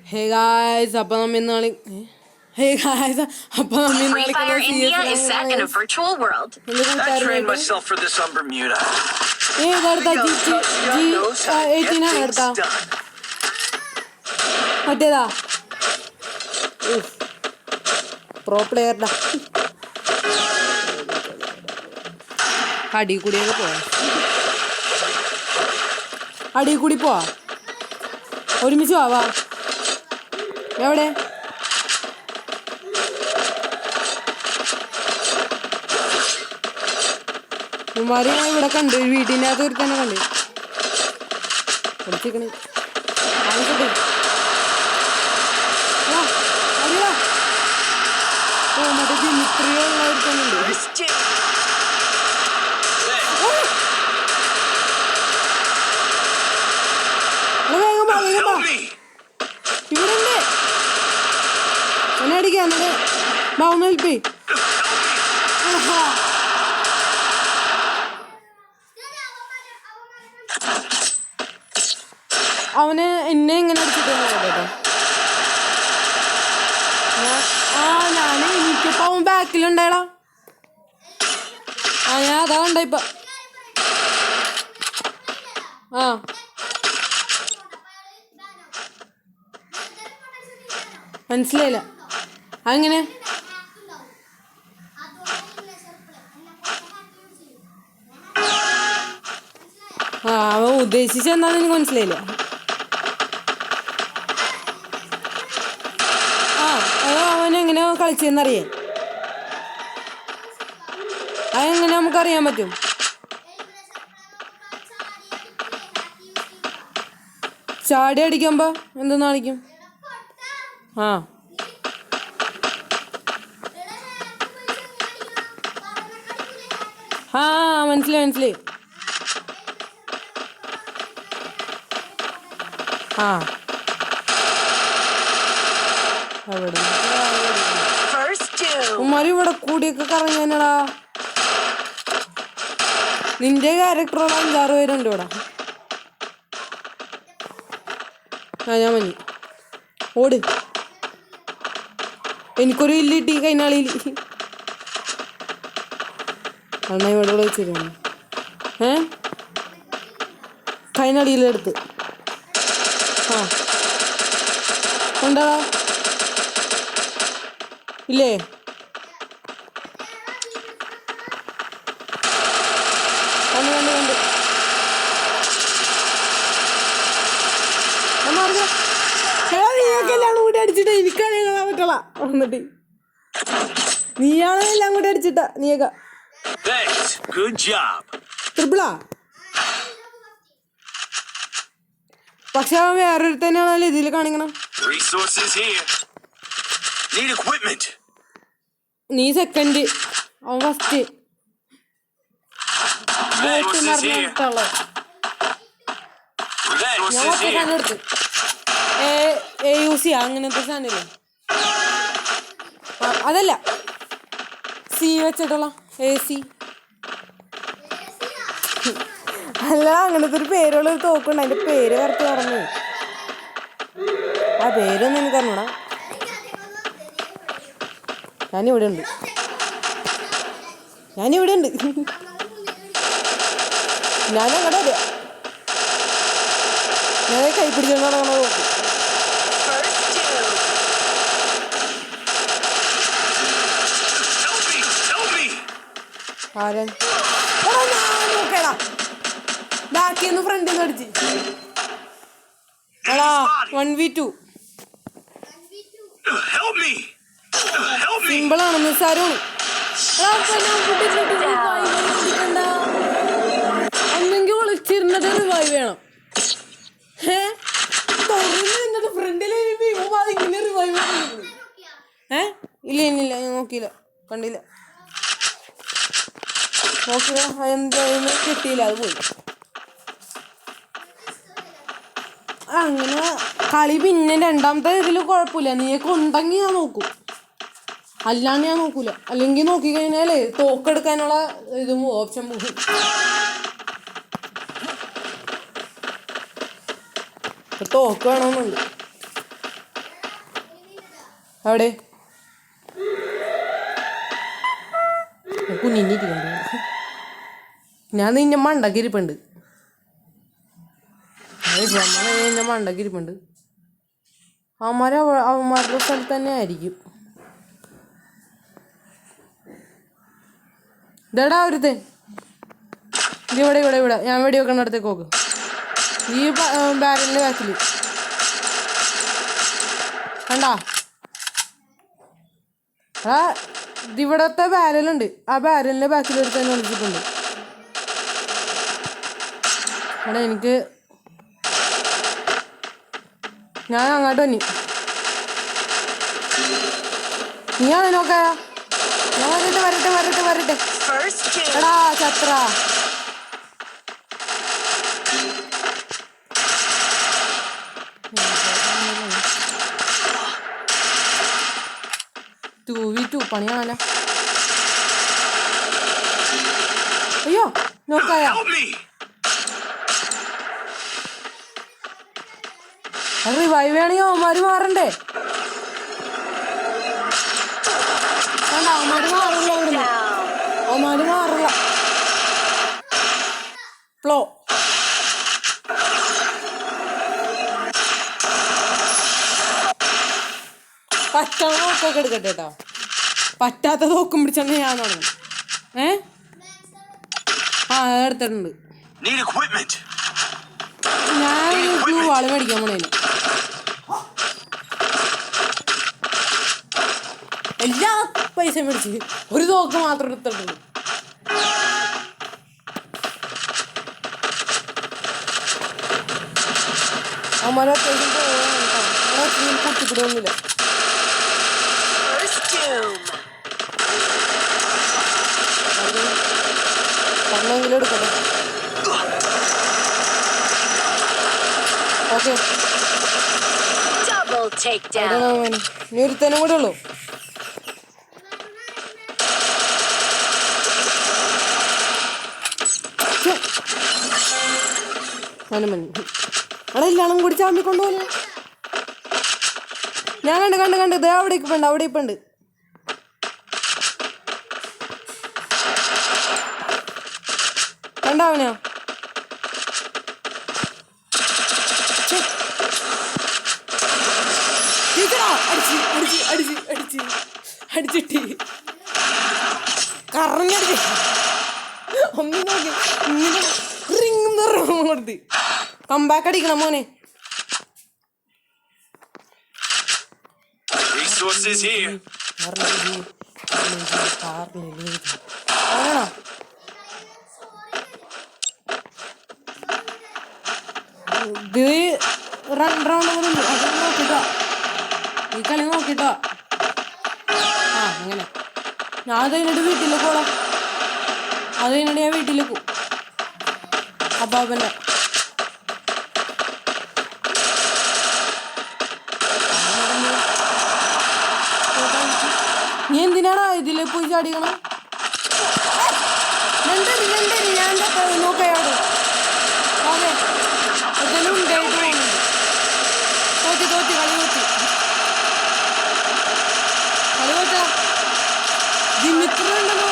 Hey guys, അപ്പം നമ്മ ഇന്ന് Hey guys, അപ്പം നമ്മ ഇന്ന് Free Fire India is set in a virtual world. I trained myself for this on Bermuda. ഏതാ G18 ആണ് എടുത്താ മറ്റേതാ പ്രോ പ്ലെയറിന്റെ അടി കൂടിയൊക്കെ പോവാ അടി കൂടി പോവാ ഒരുമിച്ച് വാ എവിടെ ഉമ്മാര് ഞാൻ ഇവിടെ കണ്ട് വീട്ടിനകത്ത് ഒരു തന്നെ കണ്ട് പഠിച്ചിക്കണേ ഓ മറ്റേ ദിമിത്രിയുള്ള ഒരു തന്നെ ഉണ്ട് ഇവിടെ ഉണ്ട് എന്നെ അടിക്കാ എന്നിട്ട് ബാവുന്ന ഹെൽപ്പ് ചെയ് അവന് എന്നെ എങ്ങനെ അടിച്ചിട്ടൊന്നും കേട്ടോ ഞാന് എനിക്കിപ്പോ അവൻ ബാക്കിലുണ്ടായടാ ഞാൻ അതാ കണ്ടായിപ്പ മനസ്സിലായില്ല അങ്ങനെ അവൻ ഉദ്ദേശിച്ചെന്താന്ന് എനിക്ക് മനസ്സിലായില്ല അവനെങ്ങനെ കളിച്ചെന്നറിയാം അതെങ്ങനെ നമുക്കറിയാൻ പറ്റും ചാടി അടിക്കുമ്പോ എന്തെന്ന് കാണിക്കും മനസ്സിലായി ഉമ്മാരി ഇവിടെ കൂടിയൊക്കെ കറങ്ങാനടാ നിന്റെ ക്യാരക്ടറോട് 5-6 പേരുണ്ട് ഇവിടെ ഞാൻ മഞ്ഞി ഓട് എനിക്കൊരു ഇല്ലിട്ടി കൈനാളിയിൽ അണ്ണ ഇവിടെ വെച്ചിരുന്നു കൈനാളിയിലെടുത്ത് ഉണ്ടാ ഇല്ലേ നീക്കെല്ലാം കൂടി അടിച്ചിട്ട് എനിക്കറിയാൻ പറ്റള വന്നിട്ട് നീയാണ് എല്ലാം കൂടി അടിച്ചിട്ട നീക്ക ട്രിപ്പിളാ പക്ഷെ അവൻ വേറൊരു തന്നെയാണല്ലോ ഇതിൽ കാണിക്കണം നീ സെക്കൻഡ് അവൻ ഫസ്റ്റ് എടുത്ത് യൂസ് ചെയ്യാം അങ്ങനത്തെ സാധനമില്ലേ അതല്ല സി വെച്ചിട്ടുള്ള AC അല്ല അങ്ങനത്തെ ഒരു പേരുള്ളൊരു തോക്കുണ്ട് അതിന്റെ പേര് കറക്റ്റ് പറഞ്ഞു ആ പേരൊന്നും എനിക്ക് അറിഞ്ഞൂടാ ഞാനിവിടെ ഉണ്ട് ഞാനങ്ങടെ അറിയാം ഞാൻ കൈ പിടിച്ചോണ്ട് നോക്കും ആരൻ നോക്കേടാ ബാക്കിന്ന് ഫ്രണ്ടിന്ന് അടിച്ച് എടാ 1v2 സിമ്പിളാണ് നിസ്സാരമാണ് ഒന്നെങ്കിൽ ഒളിച്ചിരുന്നത് റിവൈവ് വേണം ഫ്രണ്ടില് ഇങ്ങനെ റിവൈവ് ഇല്ല നോക്കിയില്ല കണ്ടില്ല എന്തായാലും കിട്ടിയില്ല അത് പോയി അങ്ങനെ കളി പിന്നെ രണ്ടാമത്തെ ഇതിൽ കുഴപ്പമില്ല നീയൊക്കെ ഉണ്ടെങ്കിൽ ഞാൻ നോക്കും അല്ലാണ്ട് ഞാൻ നോക്കൂല അല്ലെങ്കിൽ നോക്കിക്കഴിഞ്ഞാലേ തോക്കെടുക്കാനുള്ള ഇതും ഓപ്ഷൻ പോകും തോക്ക് വേണമെന്നുണ്ട് അവിടെ കുഞ്ഞിരിക്കണ്ട്. ഞാൻ നിന്നെ മണ്ടക്കിരിപ്പുണ്ട്. മണ്ടക്കിരിപ്പുണ്ട്. അവന്മാരുടെ സ്ഥലത്ത് തന്നെ ആയിരിക്കും. ഇതടാ ഒരുത്തെ ഇവിടെ ഇവിടെ ഇവിടെ ഞാൻ വെടി വെക്കണ അടുത്തേക്ക് നോക്ക്. ഈ ബാരലിന്റെ ബാക്കിൽ കണ്ടാ ഇവിടത്തെ ബാരലുണ്ട്. ആ ബാരലിന്റെ ബാക്കിൽ എടുത്ത് തന്നെ വിളിച്ചിട്ടുണ്ട്. എടാ എനിക്ക് ഞാൻ അങ്ങോട്ട് വന്നി നീ ആണ് നോക്കാ. ഞാൻ വരട്ടെ വരട്ടെ വരട്ടെ വരട്ടെ. എടാ ചത്ര 2v2 പണിയാണല്ലോ. അയ്യോ നോക്കായ റിവൈവ് വേണമെങ്കിൽ അവന്മാര് മാറണ്ടേ? അവന്മാര് മാറില്ല. അവിടുന്ന് അവന്മാര് മാറില്ല. ഫ്ലോ പറ്റണ നോക്കൊക്കെ എടുക്കട്ടെ കേട്ടോ. പറ്റാത്ത നോക്കും പിടിച്ചെന്ന് ഞാൻ തുടങ്ങും. എടുത്തിട്ടുണ്ട്. ഞാൻ വാള് മേടിക്കാൻ പോണേന് എല്ലാ പൈസ മേടിച്ച് ഒരു തോക്ക് മാത്രം എടുത്തിട്ടുണ്ട്. അമ്മ അത്യാവശ്യം കുട്ടിപ്പിടിയൊന്നുമില്ല. പറഞ്ഞെങ്കിലും എടുക്കട്ടെ. ഓക്കെ നീ ഒരുത്തനും കൂടെ ഉള്ളൂ. അവിടെ ഇല്ലാളും കൂടി ചാമ്പി കൊണ്ടുപോലെ. ഞാൻ കണ്ട് കണ്ട് കണ്ട് ഇത് അവിടെ ഇപ്പുണ്ട്. അവിടെ ഇപ്പുണ്ട്. കണ്ടാവനാ അടിച്ചിട്ട് കറങ്ങടി ഒന്നും നോക്കി റിങ്ങും കൊടുത്ത് കമ്പാക്ക് അടിക്കണം മോനെ. ഇത് 2 റൗണ്ട് കൂടെ ഉണ്ട്. അത് നോക്കിട്ടോ ഈ കളി നോക്കിട്ടോ. അങ്ങനെ ഞാൻ അത് കഴിഞ്ഞിട്ട് വീട്ടിലേക്ക് പോടാം. അത് കഴിഞ്ഞിട്ട് ഞാൻ വീട്ടിലേക്ക് അപ്പാപ്പൻ്റെ നീ എന്തിനാടാ ഇതിൽ പോയി ചാടിക്കണം? ഞാൻ നോക്കയാട് അതെ അതിലും ഉണ്ടായിട്ട് പോകുന്നുണ്ട്. തോറ്റി തോറ്റി കളി തോറ്റി കളി തോറ്റാ. ദിമിത്ര ഉണ്ടെന്നോ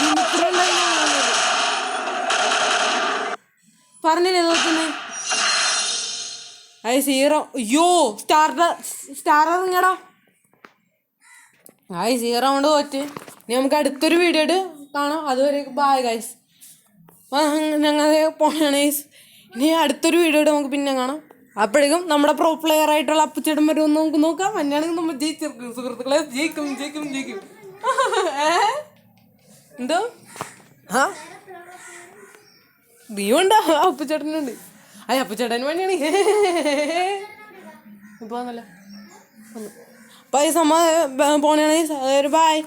ദിമിത്ര ഉണ്ടായിരുന്നു പറഞ്ഞില്ലേ തോറ്റുന്നേ. അത് 0. അയ്യോ സ്റ്റാർ ഇറങ്ങടാ. 0 റൗണ്ട് തോറ്റ്. ഇനി നമുക്ക് അടുത്തൊരു വീഡിയോ ഇട്ട് കാണാം. അതുവരെ ബായ് ഗൈസ്. ഞങ്ങൾ പോണേ. ഇനി അടുത്തൊരു വീഡിയോ ഇട്ട് നമുക്ക് പിന്നെ കാണാം. അപ്പോഴേക്കും നമ്മുടെ പ്രോ പ്ലെയർ ആയിട്ടുള്ള അപ്പച്ചേട്ടൻ വരും നമുക്ക് നോക്കാം. മഞ്ഞാണെങ്കിൽ നമ്മൾ ജയിച്ചിരിക്കും സുഹൃത്തുക്കളെ. ജയിക്കും ജയിക്കും ജയിക്കും. എന്തോ നീയുണ്ട് അപ്പച്ചേട്ടനുണ്ട്. അപ്പച്ചേട്ടന് വേണ്ടിയാണ് ഇപ്പോൾ വന്നല്ലോ. പൈസ പോണേ. ബായ്.